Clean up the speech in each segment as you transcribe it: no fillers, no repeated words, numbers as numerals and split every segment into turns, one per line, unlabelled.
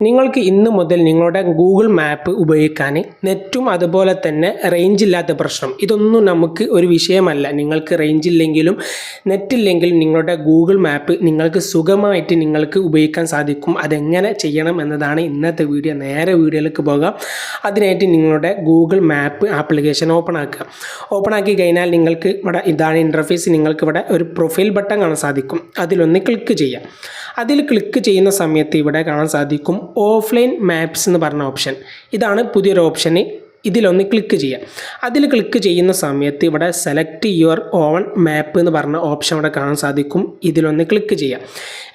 നിങ്ങൾക്ക് ഇന്ന് മുതൽ നിങ്ങളുടെ ഗൂഗിൾ മാപ്പ് ഉപയോഗിക്കാൻ നെറ്റും അതുപോലെ തന്നെ റേഞ്ച് ഇല്ലാത്ത പ്രശ്നം ഇതൊന്നും നമുക്ക് ഒരു വിഷയമല്ല. നിങ്ങൾക്ക് റേഞ്ച് ഇല്ലെങ്കിലും നെറ്റില്ലെങ്കിലും നിങ്ങളുടെ ഗൂഗിൾ മാപ്പ് നിങ്ങൾക്ക് സുഖമായിട്ട് നിങ്ങൾക്ക് ഉപയോഗിക്കാൻ സാധിക്കും. അതെങ്ങനെ ചെയ്യണം എന്നതാണ് ഇന്നത്തെ വീഡിയോ. നേരെ വീഡിയോയിലേക്ക് പോകാം. അതിനായിട്ട് നിങ്ങളുടെ ഗൂഗിൾ മാപ്പ് ആപ്ലിക്കേഷൻ ഓപ്പൺ ആക്കി കഴിഞ്ഞാൽ നിങ്ങൾക്ക് ഇവിടെ ഇതാണ് ഇൻ്റർഫേസ്. നിങ്ങൾക്ക് ഇവിടെ ഒരു പ്രൊഫൈൽ ബട്ടൺ കാണാൻ സാധിക്കും. അതിലൊന്ന് ക്ലിക്ക് ചെയ്യാം. അതിൽ ക്ലിക്ക് ചെയ്യുന്ന സമയത്ത് ഇവിടെ കാണാൻ സാധിക്കും ഓഫ്ലൈൻ മാപ്സ് എന്ന് പറഞ്ഞ ഓപ്ഷൻ. ഇതാണ് പുതിയൊരു ഓപ്ഷന്. ഇതിലൊന്ന് ക്ലിക്ക് ചെയ്യാം. അതിൽ ക്ലിക്ക് ചെയ്യുന്ന സമയത്ത് ഇവിടെ സെലക്ട് യുവർ ഓൺ മാപ്പ് എന്ന് പറഞ്ഞ ഓപ്ഷൻ ഇവിടെ കാണാൻ സാധിക്കും. ഇതിലൊന്ന് ക്ലിക്ക് ചെയ്യാം.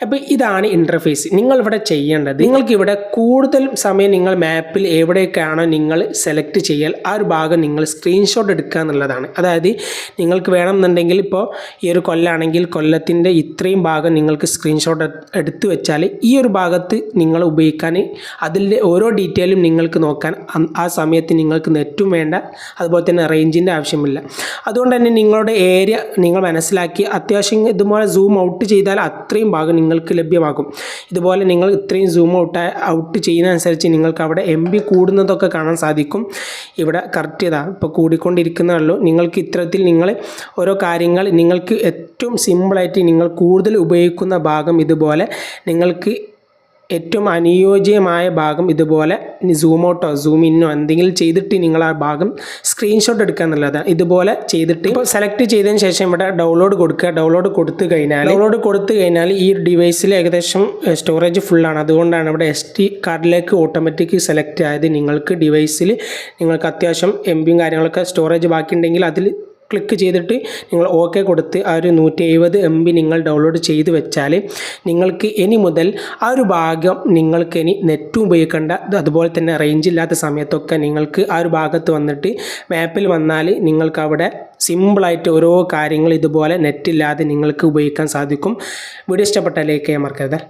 അപ്പോൾ ഇതാണ് ഇൻ്റർഫേസ്. നിങ്ങളിവിടെ ചെയ്യേണ്ടത്, നിങ്ങൾക്കിവിടെ കൂടുതൽ സമയം നിങ്ങൾ മാപ്പിൽ എവിടേക്കാണോ നിങ്ങൾ സെലക്ട് ചെയ്യൽ ആ ഒരു ഭാഗം നിങ്ങൾ സ്ക്രീൻഷോട്ട് എടുക്കുക എന്നുള്ളതാണ്. അതായത് നിങ്ങൾക്ക് വേണമെന്നുണ്ടെങ്കിൽ ഇപ്പോൾ ഈ ഒരു കൊല്ലമാണെങ്കിൽ കൊല്ലത്തിൻ്റെ ഇത്രയും ഭാഗം നിങ്ങൾക്ക് സ്ക്രീൻഷോട്ട് എടുത്ത് വെച്ചാൽ ഈ ഒരു ഭാഗത്ത് നിങ്ങൾ ഉപയോഗിക്കാൻ അതിൻ്റെ ഓരോ ഡീറ്റെയിലും നിങ്ങൾക്ക് നോക്കാൻ ആ സമയത്ത് നിങ്ങൾക്ക് നെറ്റും വേണ്ട, അതുപോലെ തന്നെ റേഞ്ചിൻ്റെ ആവശ്യമില്ല. അതുകൊണ്ട് തന്നെ നിങ്ങളുടെ ഏരിയ നിങ്ങൾ മനസ്സിലാക്കി അത്യാവശ്യം ഇതുപോലെ സൂം ഔട്ട് ചെയ്താൽ അത്രയും ഭാഗം നിങ്ങൾക്ക് ലഭ്യമാകും. ഇതുപോലെ നിങ്ങൾ ഇത്രയും സൂം ഔട്ട് ചെയ്യുന്നതനുസരിച്ച് നിങ്ങൾക്ക് അവിടെ MB കൂടുന്നതൊക്കെ കാണാൻ സാധിക്കും. ഇവിടെ കറക്റ്റ് ചെയ്താൽ ഇപ്പോൾ കൂടിക്കൊണ്ടിരിക്കുന്നതല്ലോ. നിങ്ങൾക്ക് ഇത്തരത്തിൽ നിങ്ങൾ ഓരോ കാര്യങ്ങൾ നിങ്ങൾക്ക് ഏറ്റവും സിമ്പിളായിട്ട് നിങ്ങൾ കൂടുതൽ ഉപയോഗിക്കുന്ന ഭാഗം ഇതുപോലെ നിങ്ങൾക്ക് ഏറ്റവും അനുയോജ്യമായ ഭാഗം ഇതുപോലെ സൂം ഔട്ടോ സൂം ഇന്നോ എന്തെങ്കിലും ചെയ്തിട്ട് നിങ്ങൾ ആ ഭാഗം സ്ക്രീൻഷോട്ട് എടുക്കുക എന്നുള്ളതാണ്. ഇതുപോലെ ചെയ്തിട്ട് ഇപ്പോൾ സെലക്ട് ചെയ്തതിന് ശേഷം ഇവിടെ ഡൗൺലോഡ് കൊടുക്കുക. ഡൗൺലോഡ് കൊടുത്തു കഴിഞ്ഞാൽ ഈ ഡിവൈസിൽ ഏകദേശം സ്റ്റോറേജ് ഫുള്ളാണ്. അതുകൊണ്ടാണ് ഇവിടെ SD കാർഡിലേക്ക് ഓട്ടോമാറ്റിക് സെലക്ട് ആയത്. നിങ്ങൾക്ക് ഡിവൈസിൽ നിങ്ങൾക്ക് അത്യാവശ്യം MBയും കാര്യങ്ങളൊക്കെ സ്റ്റോറേജ് ബാക്കിയുണ്ടെങ്കിൽ അതിൽ ക്ലിക്ക് ചെയ്തിട്ട് നിങ്ങൾ OK കൊടുത്ത് ആ ഒരു 170 MB നിങ്ങൾ ഡൗൺലോഡ് ചെയ്ത് വെച്ചാൽ നിങ്ങൾക്ക് ഇനി മുതൽ ആ ഒരു ഭാഗം നിങ്ങൾക്ക് ഇനി നെറ്റും ഉപയോഗിക്കേണ്ട, അതുപോലെ തന്നെ റേഞ്ച് ഇല്ലാത്ത സമയത്തൊക്കെ നിങ്ങൾക്ക് ആ ഒരു ഭാഗത്ത് വന്നിട്ട് മാപ്പിൽ വന്നാൽ നിങ്ങൾക്ക് അവിടെ സിമ്പിളായിട്ട് ഓരോ കാര്യങ്ങൾ ഇതുപോലെ നെറ്റില്ലാതെ നിങ്ങൾക്ക് ഉപയോഗിക്കാൻ സാധിക്കും. വീഡിയോ ഇഷ്ടപ്പെട്ടാൽ ലൈക്ക് ചെയ്യാൻ മറക്കരുത്.